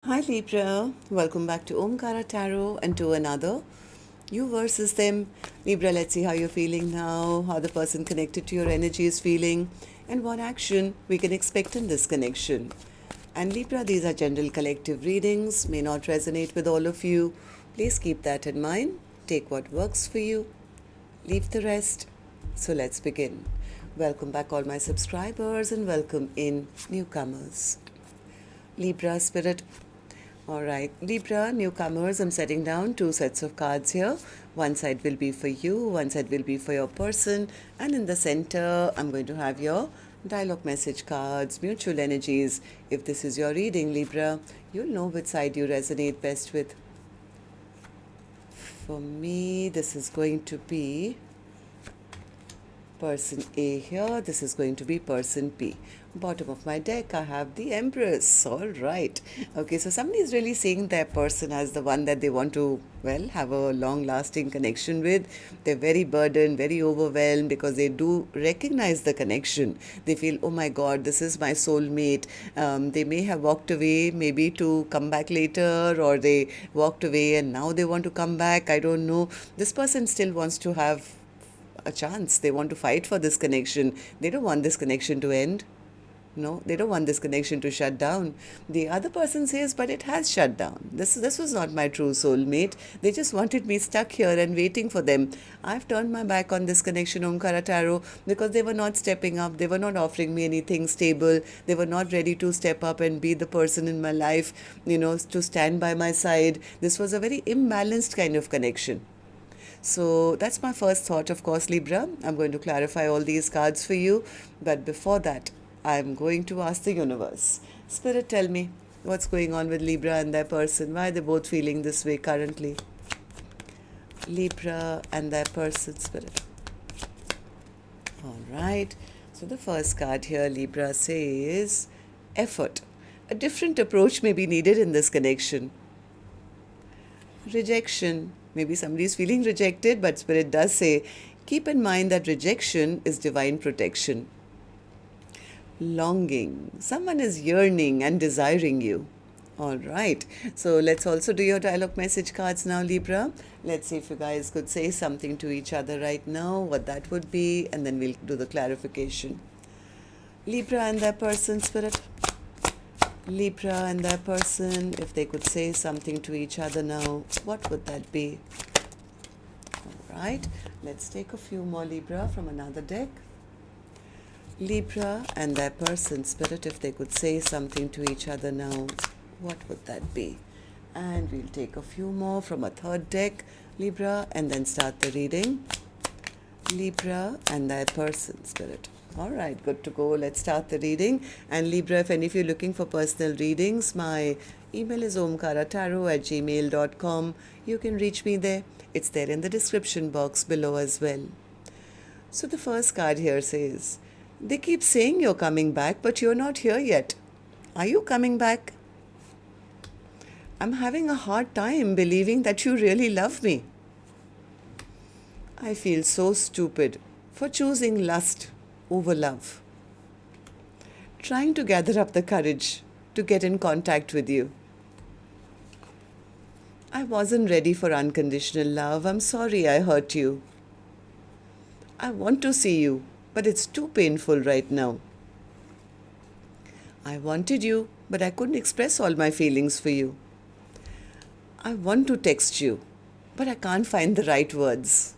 Hi Libra, welcome back to Omkaratarot and to another. You versus them. Libra, let's see how you're feeling now, how the person connected to your energy is feeling, and what action we can expect in this connection. And Libra, these are general collective readings, may not resonate with all of you. Please keep that in mind. Take what works for you, leave the rest. So let's begin. Welcome back, all my subscribers, and welcome in newcomers. Libra spirit. Alright, Libra, newcomers, I'm setting down two sets of cards here. One side will be for you, one side will be for your person, and in the center, I'm going to have your dialogue message cards, mutual energies. If this is your reading, Libra, you'll know which side you resonate best with. For me, this is going to be person A here, this is going to be person P. Bottom of my deck, I have the Empress. All right. Okay, so somebody is really seeing their person as the one that they want to, well, have a long-lasting connection with. They're very burdened, very overwhelmed because they do recognize the connection. They feel, oh my God, this is my soulmate. They may have walked away, maybe to come back later, or they walked away and now they want to come back. I don't know. This person still wants to have a chance. They want to fight for this connection. They don't want this connection to end. No, they don't want this connection to shut down. The other person says, but it has shut down. This was not my true soulmate. They just wanted me stuck here and waiting for them. I've turned my back on this connection, Omkaratarot, because they were not stepping up. They were not offering me anything stable. They were not ready to step up and be the person in my life, to stand by my side. This was a very imbalanced kind of connection. So that's my first thought, of course, Libra. I'm going to clarify all these cards for you. But before that, I'm going to ask the universe. Spirit, tell me what's going on with Libra and their person. Why are they both feeling this way currently? Libra and their person, Spirit. All right. So the first card here, Libra, says effort. A different approach may be needed in this connection. Rejection. Maybe somebody is feeling rejected, but Spirit does say, keep in mind that rejection is divine protection. Longing. Someone is yearning and desiring you. All right. So let's also do your dialogue message cards now, Libra. Let's see if you guys could say something to each other right now, what that would be, and then we'll do the clarification. Libra and their person, Spirit. Libra and their person, if they could say something to each other now, what would that be? All right, let's take a few more, Libra, from another deck. Libra and their person, Spirit, if they could say something to each other now, what would that be? And we'll take a few more from a third deck, Libra, and then start the reading. Libra and their person, Spirit. All right, good to go. Let's start the reading. And Libra, if any of you are looking for personal readings, my email is omkaratarot@gmail.com. You can reach me there. It's there in the description box below as well. So the first card here says, they keep saying you're coming back, but you're not here yet. Are you coming back? I'm having a hard time believing that you really love me. I feel so stupid for choosing lust over love. Trying to gather up the courage to get in contact with you. I wasn't ready for unconditional love. I'm sorry I hurt you. I want to see you, but it's too painful right now. I wanted you, but I couldn't express all my feelings for you. I want to text you, but I can't find the right words.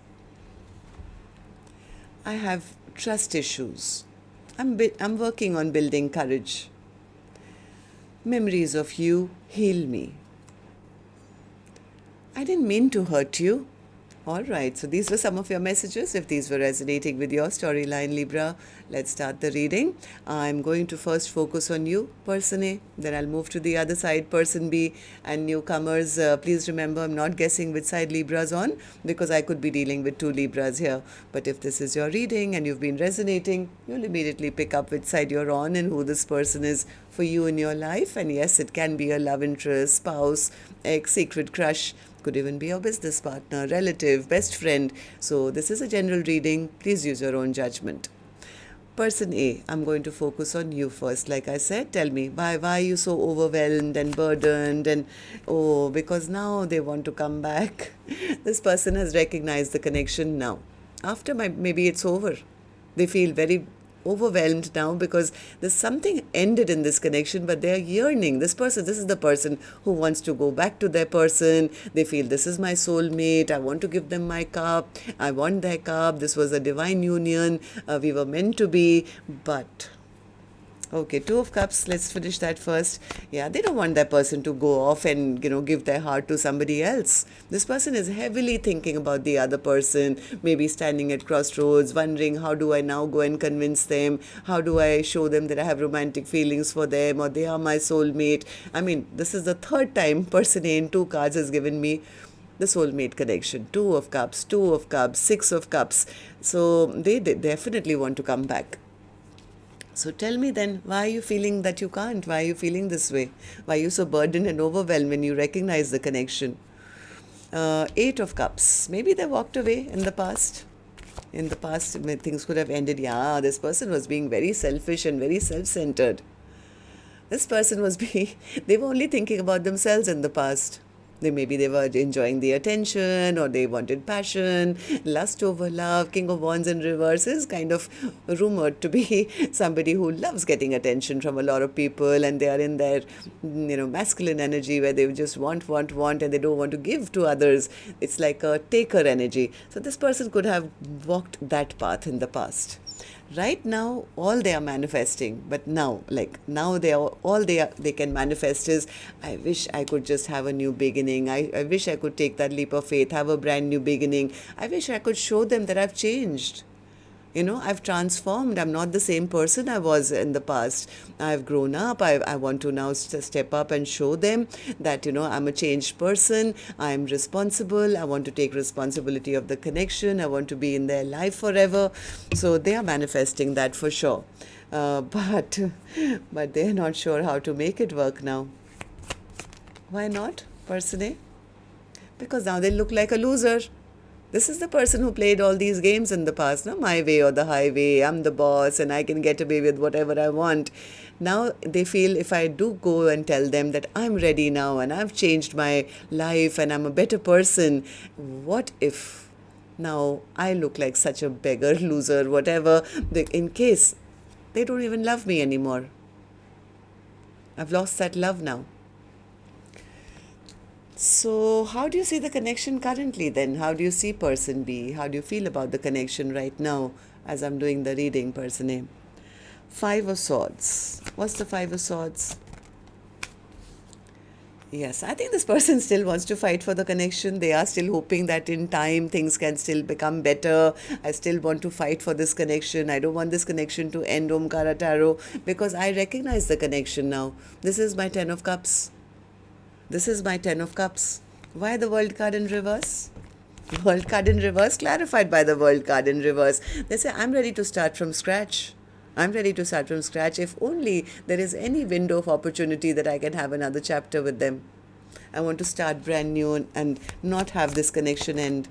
I have trust issues. I'm working on building courage. Memories of you heal me. I didn't mean to hurt you. All right, so these were some of your messages. If these were resonating with your storyline, Libra, let's start the reading. I'm going to first focus on you, person A. Then I'll move to the other side, person B. And newcomers, please remember, I'm not guessing which side Libra's on because I could be dealing with two Libras here. But if this is your reading and you've been resonating, you'll immediately pick up which side you're on and who this person is for you in your life. And yes, it can be a love interest, spouse, ex, secret crush. Could even be your business partner, relative, best friend. So this is a general reading. Please use your own judgment. Person A, I'm going to focus on you first. Like I said, tell me, why are you so overwhelmed and burdened? And oh, because now they want to come back. This person has recognized the connection now. After maybe it's over. They feel very overwhelmed now because there's something ended in this connection, but they're yearning. This is the person who wants to go back to their person. They feel this is my soulmate. I want to give them my cup. I want their cup. This was a divine union. We were meant to be, but okay, Two of Cups, let's finish that first. Yeah, they don't want that person to go off and, give their heart to somebody else. This person is heavily thinking about the other person, maybe standing at crossroads, wondering how do I now go and convince them? How do I show them that I have romantic feelings for them or they are my soulmate? I mean, this is the third time person A in two cards has given me the soulmate connection. Two of Cups, Six of Cups. So they definitely want to come back. So tell me then, why are you feeling that you can't? Why are you feeling this way? Why are you so burdened and overwhelmed when you recognize the connection? Eight of Cups. Maybe they walked away in the past. In the past, things could have ended. Yeah, this person was being very selfish and very self-centered. This person they were only thinking about themselves in the past. Maybe they were enjoying the attention or they wanted passion. Lust over love. King of Wands in reverse is kind of rumored to be somebody who loves getting attention from a lot of people, and they are in their masculine energy where they just want and they don't want to give to others. It's like a taker energy. So this person could have walked that path in the past. Right now, all they are manifesting, but now they can manifest is, I wish I could just have a new beginning. I wish I could take that leap of faith, have a brand new beginning. I wish I could show them that I've changed. I've transformed. I'm not the same person I was in the past. I've grown up. I want to now step up and show them that, I'm a changed person. I'm responsible. I want to take responsibility of the connection. I want to be in their life forever. So they are manifesting that for sure. But they're not sure how to make it work now. Why not, person A? Because now they look like a loser. This is the person who played all these games in the past, no? My way or the highway, I'm the boss and I can get away with whatever I want. Now they feel if I do go and tell them that I'm ready now and I've changed my life and I'm a better person, what if now I look like such a beggar, loser, whatever, in case they don't even love me anymore. I've lost that love now. So how do you see the connection currently then? How do you see person B? How do you feel about the connection right now as I'm doing the reading, person A? Five of Swords. What's the Five of Swords? Yes, I think this person still wants to fight for the connection. They are still hoping that in time things can still become better. I still want to fight for this connection. I don't want this connection to end, Omkaratarot, because I recognize the connection now. This is my Ten of Cups. This is my Ten of Cups. Why the World card in reverse? World card in reverse, clarified by the World card in reverse. They say, I'm ready to start from scratch. I'm ready to start from scratch if only there is any window of opportunity that I can have another chapter with them. I want to start brand new and not have this connection end.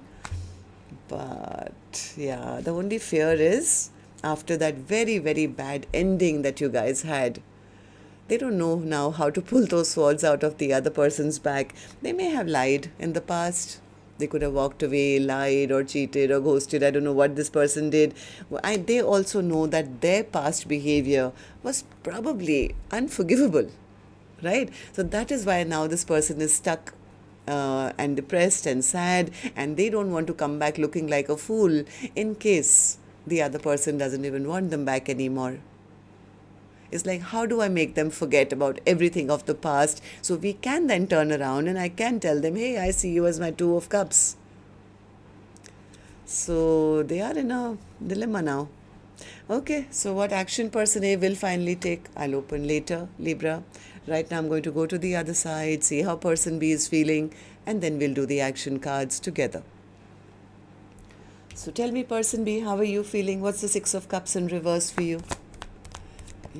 But yeah, the only fear is after that very, very bad ending that you guys had, they don't know now how to pull those swords out of the other person's back. They may have lied in the past. They could have walked away, lied or cheated or ghosted. I don't know what this person did. They also know that their past behavior was probably unforgivable, right? So that is why now this person is stuck and depressed and sad, and they don't want to come back looking like a fool in case the other person doesn't even want them back anymore. It's like, how do I make them forget about everything of the past so we can then turn around and I can tell them, hey, I see you as my Two of Cups. So they are in a dilemma now. Okay, so what action person A will finally take, I'll open later, Libra. Right now I'm going to go to the other side, see how person B is feeling, and then we'll do the action cards together. So tell me, person B, how are you feeling? What's the Six of Cups in reverse for you?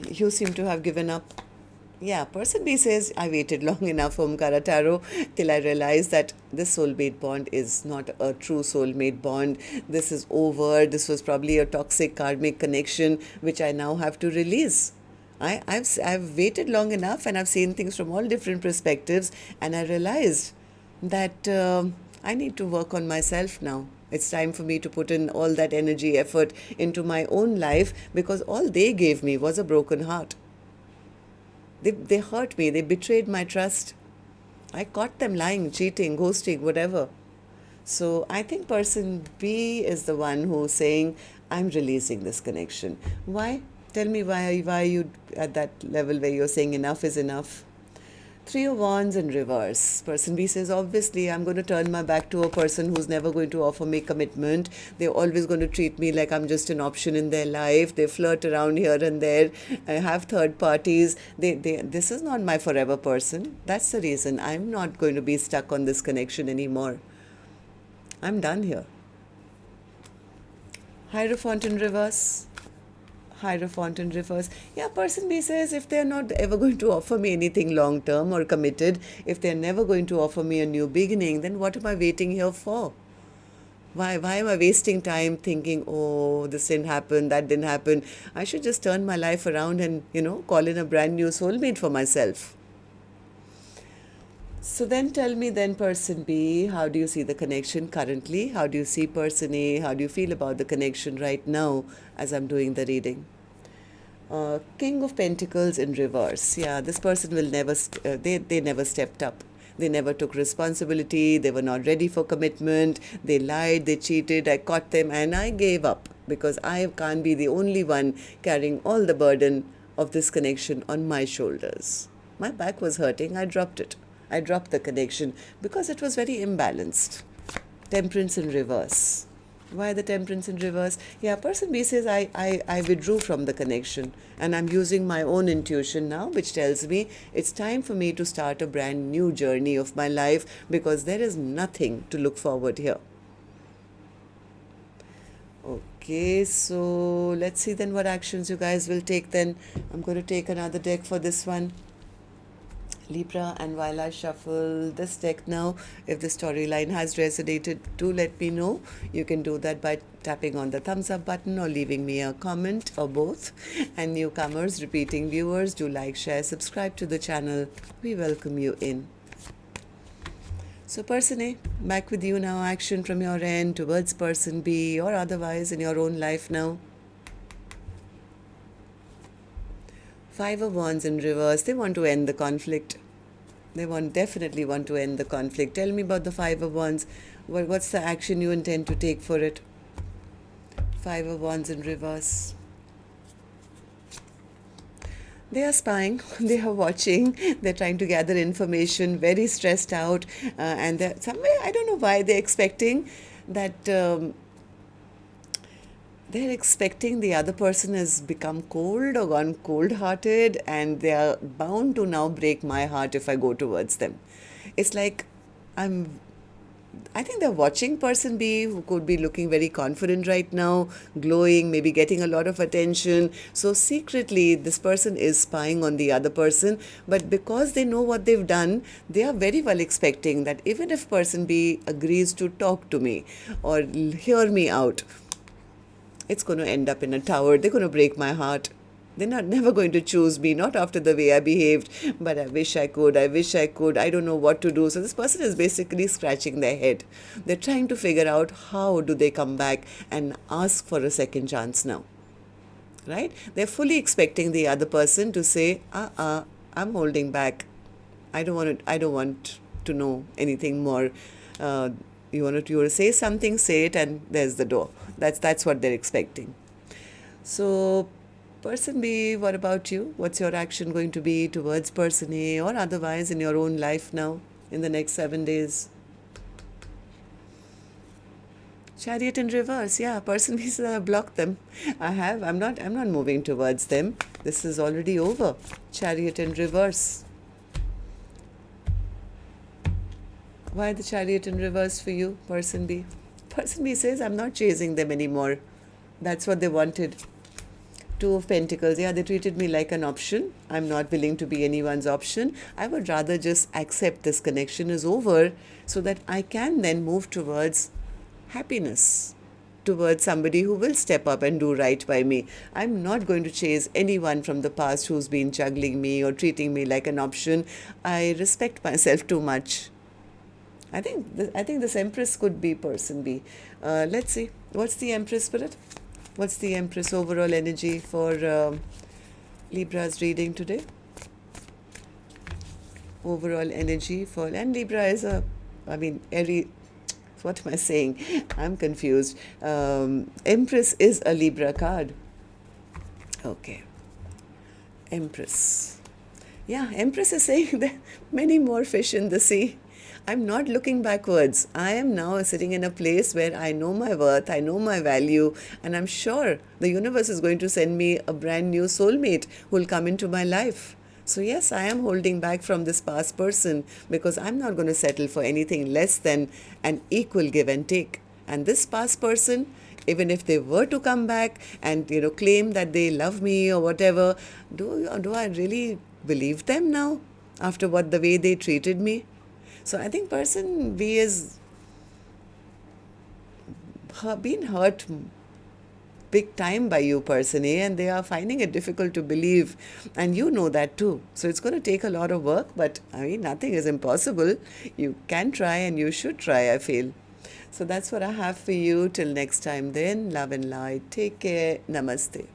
You seem to have given up. Yeah, person B says, I waited long enough, Omkaratarot, till I realized that this soulmate bond is not a true soulmate bond. This is over. This was probably a toxic karmic connection, which I now have to release. I've waited long enough, and I've seen things from all different perspectives, and I realized that I need to work on myself now. It's time for me to put in all that energy, effort into my own life, because all they gave me was a broken heart. They hurt me, they betrayed my trust. I caught them lying, cheating, ghosting, whatever. So I think person B is the one who's saying, I'm releasing this connection. Why? Tell me why you at that level where you're saying enough is enough. Three of Wands in reverse. Person B says, obviously, I'm going to turn my back to a person who's never going to offer me commitment. They're always going to treat me like I'm just an option in their life. They flirt around here and there. I have third parties. This is not my forever person. That's the reason I'm not going to be stuck on this connection anymore. I'm done here. Hierophant in reverse. Hierophant in reverse. Yeah, person B says, if they're not ever going to offer me anything long term or committed, if they're never going to offer me a new beginning, then what am I waiting here for? Why am I wasting time thinking, oh, this didn't happen, that didn't happen? I should just turn my life around and, call in a brand new soulmate for myself. So then tell me then, person B, how do you see the connection currently? How do you see person A? How do you feel about the connection right now as I'm doing the reading? King of Pentacles in reverse. Yeah, this person will never, they never stepped up. They never took responsibility. They were not ready for commitment. They lied, they cheated. I caught them and I gave up because I can't be the only one carrying all the burden of this connection on my shoulders. My back was hurting. I dropped it. I dropped the connection because it was very imbalanced. Temperance in reverse. Why the temperance in reverse? Yeah, person B says, I withdrew from the connection and I'm using my own intuition now, which tells me it's time for me to start a brand new journey of my life because there is nothing to look forward here. Okay, so let's see then what actions you guys will take then. I'm going to take another deck for this one. Libra, and while I shuffle this deck now, if the storyline has resonated, do let me know. You can do that by tapping on the thumbs up button or leaving me a comment or both. And newcomers, repeating viewers, do like, share, subscribe to the channel. We welcome you in. So person A, back with you now. Action from your end towards person B or otherwise in your own life now. Five of Wands in reverse. They want to end the conflict. They definitely want to end the conflict. Tell me about the Five of Wands. What's the action you intend to take for it? Five of Wands in reverse. They are spying, they are watching, they're trying to gather information, very stressed out, and they're somewhere, I don't know why, they're expecting that they're expecting the other person has become cold or gone cold-hearted, and they are bound to now break my heart if I go towards them. It's like I think they're watching person B, who could be looking very confident right now, glowing, maybe getting a lot of attention. So secretly, this person is spying on the other person. But because they know what they've done, they are very well expecting that even if person B agrees to talk to me or hear me out, it's going to end up in a tower. They're going to break my heart. They're never going to choose me, not after the way I behaved, but I wish I could, I don't know what to do. So this person is basically scratching their head. They're trying to figure out how do they come back and ask for a second chance now, right? They're fully expecting the other person to say, I'm holding back. I don't want to know anything more. You want to say something, say it, and there's the door. That's what they're expecting. So person B, what about you? What's your action going to be towards person A or otherwise in your own life now in the next 7 days? Chariot in reverse. Yeah, person B says I've blocked them. I'm not moving towards them. This is already over. Chariot in reverse. Why the Chariot in reverse for you, person B? Person B says, I'm not chasing them anymore. That's what they wanted. Two of Pentacles, yeah, they treated me like an option. I'm not willing to be anyone's option. I would rather just accept this connection is over so that I can then move towards happiness, towards somebody who will step up and do right by me. I'm not going to chase anyone from the past who's been juggling me or treating me like an option. I respect myself too much. I think this Empress could be person B. Let's see. What's the Empress spirit? What's the Empress overall energy for Libra's reading today? Overall energy for, and Libra is Aries. What am I saying? I'm confused. Empress is a Libra card. Okay. Empress. Yeah, Empress is saying that many more fish in the sea. I'm not looking backwards. I am now sitting in a place where I know my worth, I know my value, and I'm sure the universe is going to send me a brand new soulmate who will come into my life. So yes, I am holding back from this past person because I'm not going to settle for anything less than an equal give and take. And this past person, even if they were to come back and claim that they love me or whatever, do I really believe them now after the way they treated me? So I think person B is been hurt big time by you, person A, and they are finding it difficult to believe, and you know that too. So it's going to take a lot of work, but nothing is impossible. You can try and you should try, I feel. So that's what I have for you. Till next time then, love and light. Take care. Namaste.